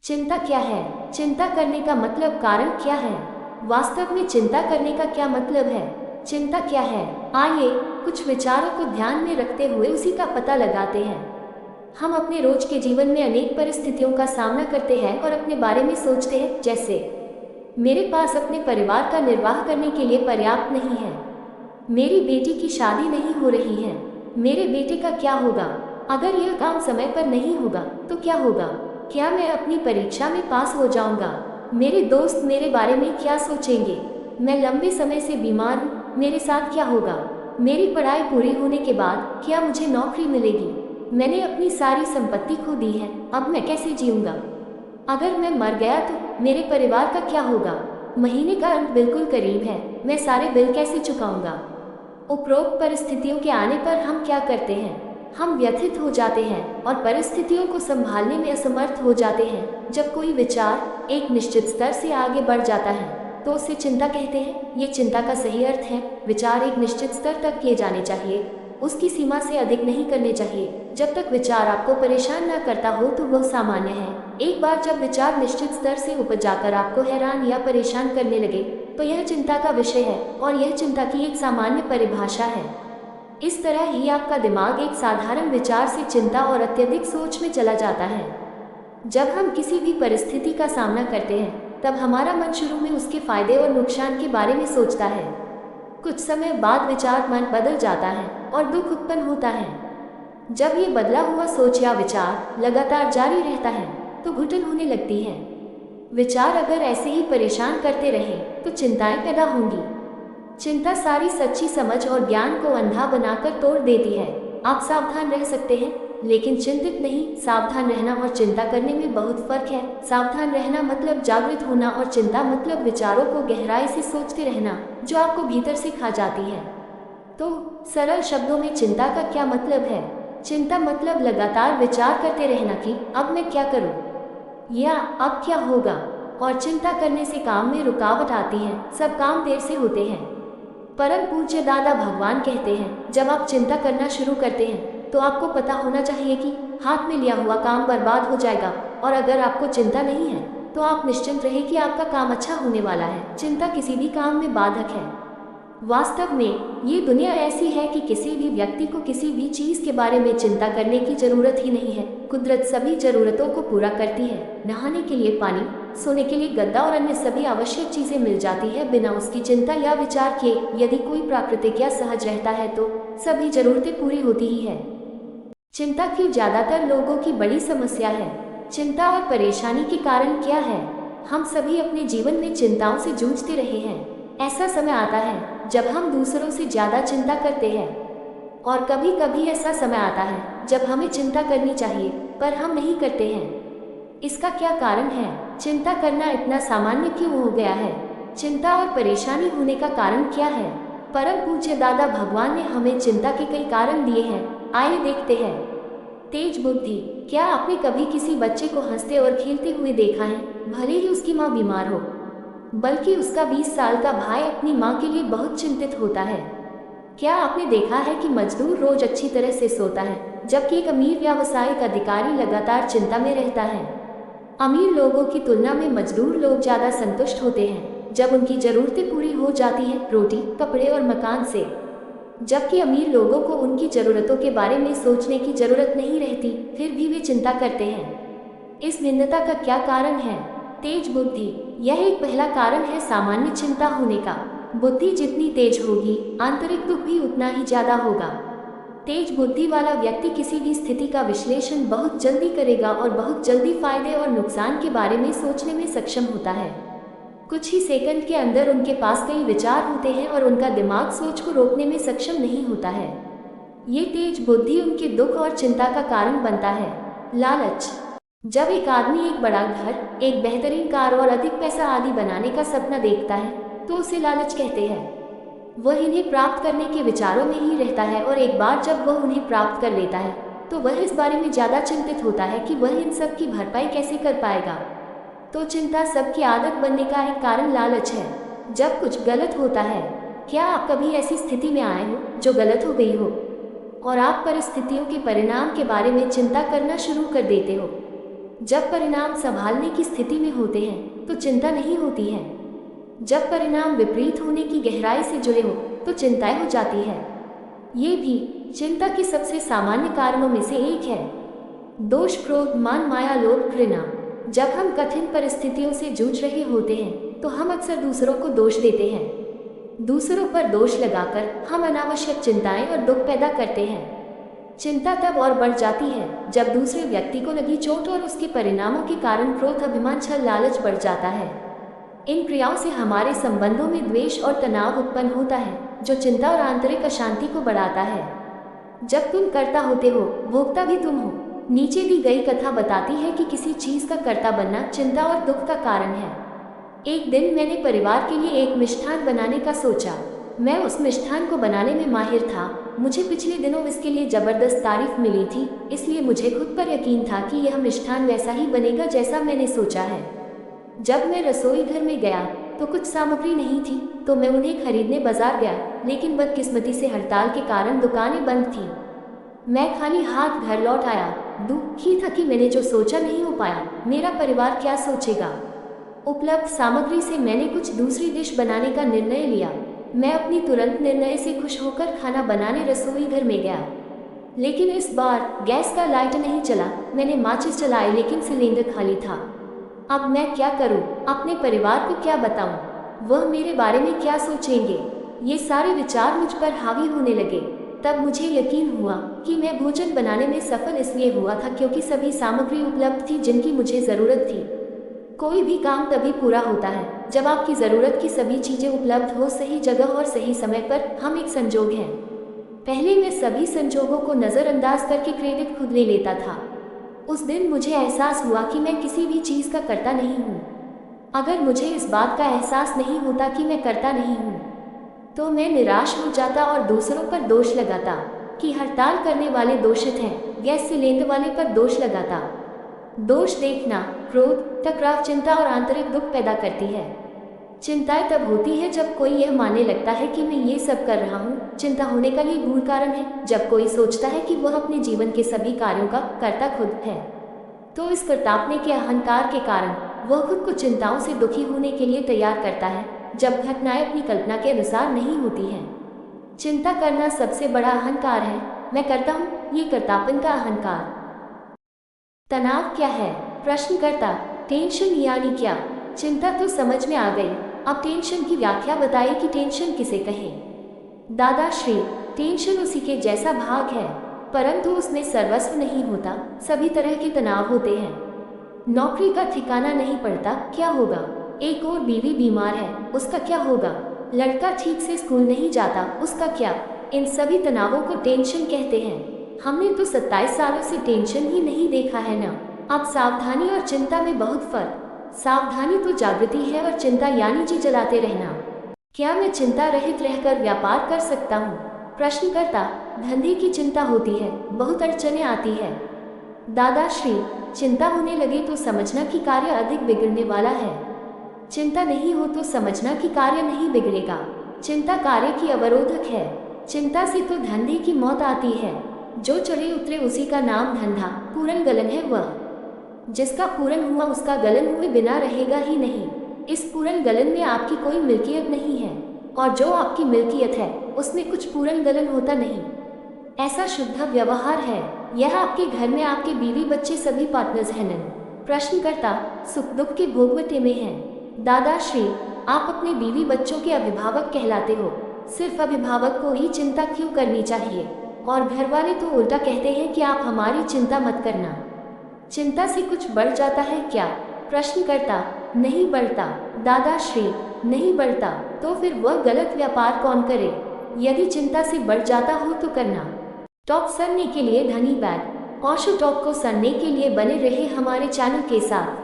चिंता क्या है? चिंता करने का मतलब कारण क्या है? वास्तव में चिंता करने का क्या मतलब है? चिंता क्या है? आइए कुछ विचारों को ध्यान में रखते हुए उसी का पता लगाते हैं। हम अपने रोज के जीवन में अनेक परिस्थितियों का सामना करते हैं और अपने बारे में सोचते हैं, जैसे मेरे पास अपने परिवार का निर्वाह करने के लिए पर्याप्त नहीं है, मेरी बेटी की शादी नहीं हो रही है, मेरे बेटे का क्या होगा, अगर यह काम समय पर नहीं होगा तो क्या होगा, क्या मैं अपनी परीक्षा में पास हो जाऊंगा, मेरे दोस्त मेरे बारे में क्या सोचेंगे, मैं लंबे समय से बीमार हूँ, मेरे साथ क्या होगा, मेरी पढ़ाई पूरी होने के बाद क्या मुझे नौकरी मिलेगी, मैंने अपनी सारी संपत्ति खो दी है, अब मैं कैसे जीऊंगा, अगर मैं मर गया तो मेरे परिवार का क्या होगा, महीने का अंत बिल्कुल करीब है, मैं सारे बिल कैसे चुकाऊंगा। उपरोक्त परिस्थितियों के आने पर हम क्या करते हैं? हम व्यथित हो जाते हैं और परिस्थितियों को संभालने में असमर्थ हो जाते हैं। जब कोई विचार एक निश्चित स्तर से आगे बढ़ जाता है तो उसे चिंता कहते हैं। ये चिंता का सही अर्थ है। विचार एक निश्चित स्तर तक किए जाने चाहिए, उसकी सीमा से अधिक नहीं करने चाहिए। जब तक विचार आपको परेशान न करता हो तो वह सामान्य है। एक बार जब विचार निश्चित स्तर से ऊपर जाकर आपको हैरान या परेशान करने लगे तो यह चिंता का विषय है और यह चिंता की एक सामान्य परिभाषा है। इस तरह ही आपका दिमाग एक साधारण विचार से चिंता और अत्यधिक सोच में चला जाता है। जब हम किसी भी परिस्थिति का सामना करते हैं तब हमारा मन शुरू में उसके फायदे और नुकसान के बारे में सोचता है। कुछ समय बाद विचार मन बदल जाता है और दुख उत्पन्न होता है। जब ये बदला हुआ सोच या विचार लगातार जारी रहता है तो घुटन होने लगती है। विचार अगर ऐसे ही परेशान करते रहे तो चिंताएं पैदा होंगी। चिंता सारी सच्ची समझ और ज्ञान को अंधा बनाकर तोड़ देती है। आप सावधान रह सकते हैं लेकिन चिंतित नहीं। सावधान रहना और चिंता करने में बहुत फर्क है। सावधान रहना मतलब जागृत होना और चिंता मतलब विचारों को गहराई से सोचते रहना जो आपको भीतर से खा जाती है। तो सरल शब्दों में चिंता का क्या मतलब है? चिंता मतलब लगातार विचार करते रहना कि अब मैं क्या करूं या अब क्या होगा। और चिंता करने से काम में रुकावट आती है। सब काम देर से होते हैं। परम पूज्य दादा भगवान कहते हैं, जब आप चिंता करना शुरू करते हैं तो आपको पता होना चाहिए कि हाथ में लिया हुआ काम बर्बाद हो जाएगा। और अगर आपको चिंता नहीं है तो आप निश्चिंत रहे कि आपका काम अच्छा होने वाला है। चिंता किसी भी काम में बाधक है। वास्तव में ये दुनिया ऐसी है कि किसी भी व्यक्ति को किसी भी चीज के बारे में चिंता करने की जरूरत ही नहीं है। कुदरत सभी जरूरतों को पूरा करती है। नहाने के लिए पानी, सोने के लिए गद्दा और अन्य सभी आवश्यक चीजें मिल जाती है बिना उसकी चिंता या विचार किए। यदि कोई प्राकृतिक या सहज रहता है तो सभी जरूरतें पूरी होती ही है। चिंता क्यों ज्यादातर लोगों की बड़ी समस्या है? चिंता और परेशानी के कारण क्या है? हम सभी अपने जीवन में चिंताओं से जूझते रहे हैं। ऐसा समय आता है जब हम दूसरों से ज्यादा चिंता करते हैं और कभी कभी ऐसा समय आता है जब हमें चिंता करनी चाहिए पर हम नहीं करते हैं। इसका क्या कारण है? चिंता करना इतना सामान्य क्यों हो गया है? चिंता और परेशानी होने का कारण क्या है? परम पूज्य दादा भगवान ने हमें चिंता के कई कारण दिए हैं। आइए देखते हैं। तेज बुद्धि। क्या आपने कभी किसी बच्चे को हंसते और खेलते हुए देखा है, भले ही उसकी माँ बीमार हो? बल्कि उसका 20 साल का भाई अपनी माँ के लिए बहुत चिंतित होता है। क्या आपने देखा है कि मजदूर रोज अच्छी तरह से सोता है जबकि एक अमीर व्यावसायिक अधिकारी लगातार चिंता में रहता है? अमीर लोगों की तुलना में मजदूर लोग ज्यादा संतुष्ट होते हैं जब उनकी जरूरतें पूरी हो जाती हैं, रोटी, कपड़े और मकान से, जबकि अमीर लोगों को उनकी जरूरतों के बारे में सोचने की जरूरत नहीं रहती, फिर भी वे चिंता करते हैं। इस भिन्नता का क्या कारण है? तेज बुद्धि। यह एक पहला कारण है सामान्य चिंता होने का। बुद्धि जितनी तेज होगी, आंतरिक दुख भी उतना ही ज्यादा होगा। तेज बुद्धि वाला व्यक्ति किसी भी स्थिति का विश्लेषण बहुत जल्दी करेगा और बहुत जल्दी फायदे और नुकसान के बारे में सोचने में सक्षम होता है। कुछ ही सेकंड के अंदर उनके पास कई विचार होते हैं और उनका दिमाग सोच को रोकने में सक्षम नहीं होता है। ये तेज बुद्धि उनके दुख और चिंता का कारण बनता है। लालच। जब एक आदमी एक बड़ा घर, एक बेहतरीन कार और अधिक पैसा आदि बनाने का सपना देखता है तो उसे लालच कहते हैं। वह इन्हें प्राप्त करने के विचारों में ही रहता है और एक बार जब वह उन्हें प्राप्त कर लेता है तो वह इस बारे में ज्यादा चिंतित होता है कि वह इन सब की भरपाई कैसे कर पाएगा। तो चिंता सबकी आदत बनने का एक कारण लालच है। जब कुछ गलत होता है, क्या आप कभी ऐसी स्थिति में आए हो जो गलत हो गई हो और आप परिस्थितियों के परिणाम के बारे में चिंता करना शुरू कर देते हो? जब परिणाम संभालने की स्थिति में होते हैं तो चिंता नहीं होती है। जब परिणाम विपरीत होने की गहराई से जुड़े हो तो चिंताएं हो जाती है। ये भी चिंता के सबसे सामान्य कारणों में से एक है। दोष, क्रोध, मान, माया, लोभ, घृणा। जब हम कठिन परिस्थितियों से जूझ रहे होते हैं तो हम अक्सर दूसरों को दोष देते हैं। दूसरों पर दोष लगाकर हम अनावश्यक चिंताएं और दुख पैदा करते हैं। चिंता तब और बढ़ जाती है जब दूसरे व्यक्ति को लगी चोट और उसके परिणामों के कारण क्रोध, अभिमान, छल, लालच बढ़ जाता है। इन क्रियाओं से हमारे संबंधों में द्वेष और तनाव उत्पन्न होता है, जो चिंता और आंतरिक अशांति को बढ़ाता है। जब तुम कर्ता होते हो, भोक्ता भी तुम हो। नीचे दी गई कथा बताती है कि किसी चीज का कर्ता बनना चिंता और दुख का कारण है। एक दिन मैंने परिवार के लिए एक मिष्ठान बनाने का सोचा। मैं उस मिष्ठान को बनाने में माहिर था। मुझे पिछले दिनों इसके लिए जबरदस्त तारीफ मिली थी, इसलिए मुझे खुद पर यकीन था कि यह मिष्ठान वैसा ही बनेगा जैसा मैंने सोचा है। जब मैं रसोई घर में गया तो कुछ सामग्री नहीं थी, तो मैं उन्हें खरीदने बाजार गया, लेकिन बदकिस्मती से हड़ताल के कारण दुकानें बंद थीं। मैं खाली हाथ घर लौट आया। दुखी था कि मैंने जो सोचा नहीं हो पाया। मेरा परिवार क्या सोचेगा। उपलब्ध सामग्री से मैंने कुछ दूसरी डिश बनाने का निर्णय लिया। मैं अपनी तुरंत निर्णय से खुश होकर खाना बनाने रसोई घर में गया, लेकिन इस बार गैस का लाइट नहीं चला। मैंने माचिस जलाई, लेकिन सिलेंडर खाली था। अब मैं क्या करूं? अपने परिवार को क्या बताऊं? वह मेरे बारे में क्या सोचेंगे? ये सारे विचार मुझ पर हावी होने लगे। तब मुझे यकीन हुआ कि मैं भोजन बनाने में सफल इसलिए हुआ था क्योंकि सभी सामग्री उपलब्ध थी जिनकी मुझे ज़रूरत थी। कोई भी काम तभी पूरा होता है जब आपकी ज़रूरत की सभी चीज़ें उपलब्ध हो, सही जगह और सही समय पर। हम एक संजोग हैं। पहले मैं सभी संजोगों को नज़रअंदाज करके क्रेडिट खुद ले लेता था। उस दिन मुझे एहसास हुआ कि मैं किसी भी चीज़ का कर्ता नहीं हूँ। अगर मुझे इस बात का एहसास नहीं होता कि मैं कर्ता नहीं हूँ, तो मैं निराश हो जाता और दूसरों पर दोष लगाता कि हड़ताल करने वाले दोषित हैं, गैस सिलेंडर वाले पर दोष लगाता। दोष देखना, क्रोध, टकराव, चिंता और आंतरिक दुख पैदा करती है। चिंताएं तब होती है जब कोई यह मानने लगता है कि मैं ये सब कर रहा हूँ। चिंता होने का ये मूल कारण है जब कोई सोचता है कि वह अपने जीवन के सभी कार्यों का कर्ता खुद है। तो इस कर्तापने के अहंकार के कारण वह खुद को चिंताओं से दुखी होने के लिए तैयार करता है जब घटनाएं अपनी कल्पना के अनुसार नहीं होती हैं। चिंता करना सबसे बड़ा अहंकार है। मैं करता हूँ, ये कर्तापन का अहंकार। तनाव क्या है? प्रश्नकर्ता, टेंशन यानी क्या? चिंता तो समझ में आ गई, अब टेंशन की व्याख्या बताइए कि टेंशन किसे कहें। दादाश्री, टेंशन उसी के जैसा भाग है, परंतु उसमें सर्वस्व नहीं होता। सभी तरह के तनाव होते हैं। नौकरी का ठिकाना नहीं पड़ता, क्या होगा? एक और बीवी बीमार है, उसका क्या होगा? लड़का ठीक से स्कूल नहीं जाता, उसका क्या? इन सभी तनावों को टेंशन कहते हैं। हमने तो 27 सालों से टेंशन ही नहीं देखा है ना। अब सावधानी और चिंता में बहुत फर्क। सावधानी तो जागृति है और चिंता यानी जी जलाते रहना। क्या मैं चिंता रहित रहकर व्यापार कर सकता हूँ? प्रश्नकर्ता, धंधे की चिंता होती है, बहुत अड़चनें आती है। दादाश्री, चिंता होने लगे तो समझना कि कार्य अधिक बिगड़ने वाला है। चिंता नहीं हो तो समझना कि कार्य नहीं बिगड़ेगा। चिंता कार्य की अवरोधक है। चिंता से तो धंधे की मौत आती है। जो चढ़े उतरे उसी का नाम धंधा। पूर्ण गलन है वह। जिसका पूर्ण हुआ उसका गलन हुए बिना रहेगा ही नहीं। इस पूर्ण गलन में आपकी कोई मिल्कियत नहीं है, और जो आपकी मिल्कियत है उसमें कुछ पूर्ण गलन होता नहीं। ऐसा शुद्ध व्यवहार है। यह आपके घर में आपके बीवी बच्चे सभी पार्टनर्स हैं। प्रश्नकर्ता, सुख दुख के भोगवटे में हैं। दादाश्री, आप अपने बीवी बच्चों के अभिभावक कहलाते हो। सिर्फ अभिभावक को ही चिंता क्यों करनी चाहिए? और घर वाले तो उल्टा कहते हैं कि आप हमारी चिंता मत करना। चिंता से कुछ बढ़ जाता है क्या? प्रश्नकर्ता, नहीं बढ़ता। दादाश्री, नहीं बढ़ता तो फिर वह गलत व्यापार कौन करे? यदि चिंता से बढ़ जाता हो तो करना। टॉप सनने के लिए धन्यवाद। ओशो टॉप को सनने के लिए बने रहे हमारे चैनल के साथ।